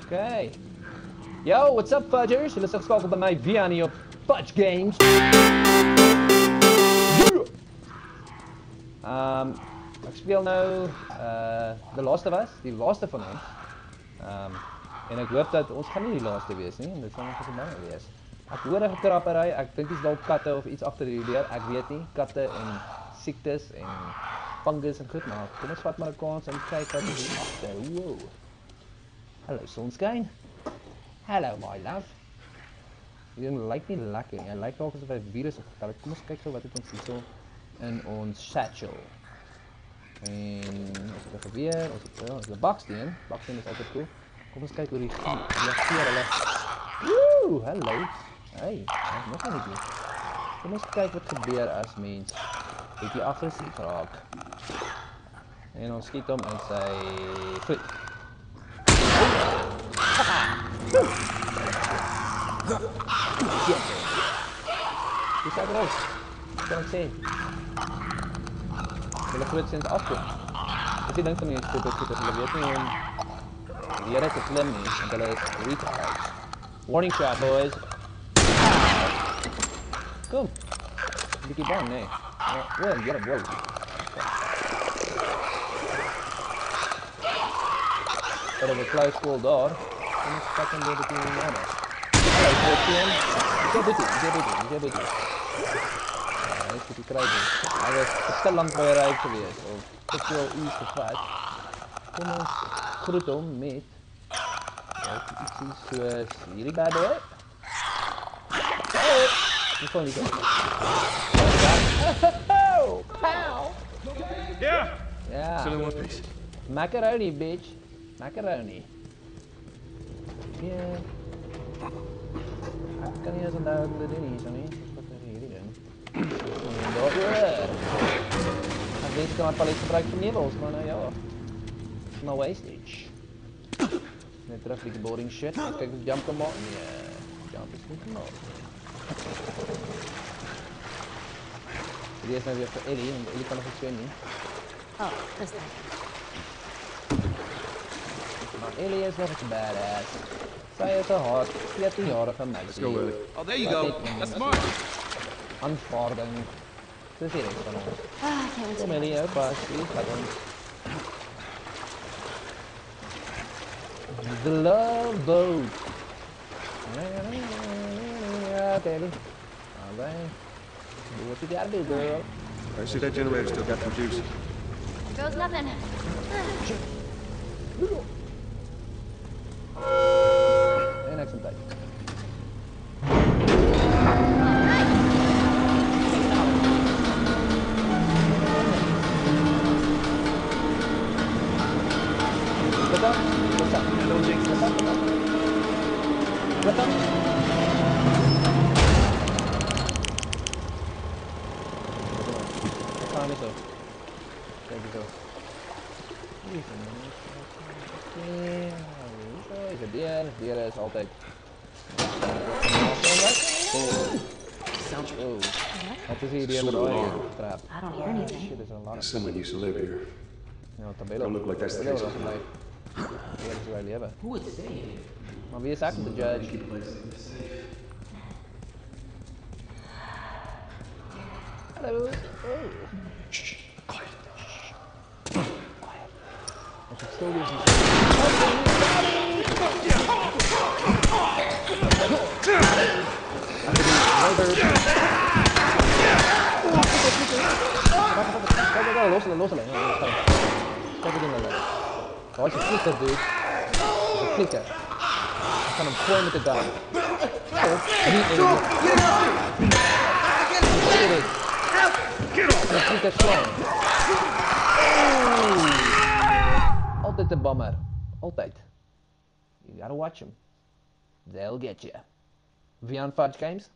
Okay. Yo, what's up, Fudgers? Julle is geskakel by my Vianney op Fudge Games. Ek speel nou The Last of Us, die laaste van ons. En ek hoop dat ons gaan nie die laaste wees nie, en dit gaan nog baie wees. Ek hoor 'n gekrappery, ek dink dit is dalk katte of iets agter hierdie deur, ek weet nie, katte en siektes en fungus en goed, maar kom ons vat maar 'n kans en kyk wat is hier agter. Wow. Hallo sonskyn. Hallo my love. Jy lyk nie lekker nie. Jy lyk dalk asof hy 'n virus opgetel het. Kom ons kyk gou wat het ons hierso in ons satchel. En wat het er gebeur? Ons het 'n baksteen. Baksteen is altyd cool. Kom ons kyk hoe die reageer hulle. Woe, hallo. Hey, nog nie. Kom ons kyk wat gebeur as mens bietjie aggressief raak. En ons skiet hom in sy voet. Dis uit roos. Kan ek sê? Hulle groot sins afkom. Ek dink van die stupid hulle weet nie om hier te klim nie, want hulle is retards. Warning shot, boys. Kom. Bietjie bang, nee. Wow, jy het wel. But of a close call daar. Kom ons pak hom weer bietjie nader. Hallo, Christian. Jy het dit. Hy het die kry dit. Hy was te lank by die ry gewees of te veel uur gevat. Kom ons groet hom met ietsie soos hierdie bad boy. Dis van die Yeah. Still in one piece. Macaroni, bitch. Macaroni. Yeah. Ek kan nie eens onthou wat dit is nie. Wat is hierdie ding? Ek weet kan palet gebruik vir nevels, maar nou ja. No wastage. Net terug die boring shit. Kyk of jump kan maak. Nee, jump is nie gemaak. Die is nou weer vir Ellie, en Ellie kan nog nie swem nie. Oh, this thing. Maar Ellie is nog een badass. Sy is 'n hard 14-jarige meisie. Let's go, Willie. Oh, there you go. That's smart. Aanvaarding. Dis die res van ons. I can't wait to Kom Ellie, jou pas, hier gaat ons. The Love Boat. Ja, baby. Alright. Do what you gotta do, girl. I see that generator still got some juice. Goes nothing. En ek sien tyd. Wat dan? Hello, Jinx. Wat dan? Ik ga niet zo. Kijk eens zo. Is het dieren is altijd. Oh. Wat is hier die met olie straat? I don't hear anything. Shit, is een lot of. Someone used to live here. Ja, tabelo. Don't look like that's the Tabelo case. was blij. Die hebben ze wel hebben. Who would say? Maar wie is eigenlijk de judge? Keep places safe. Hallo. Oh. Als het stil is, los alleen. Kijk het in de als je flikker doet, flikker. Ik kan hem gooien met de gun. Of niet in de flikker slaan. Altijd de bammer. Altijd. You gotta watch him. They'll get you. Vian Fudge Games.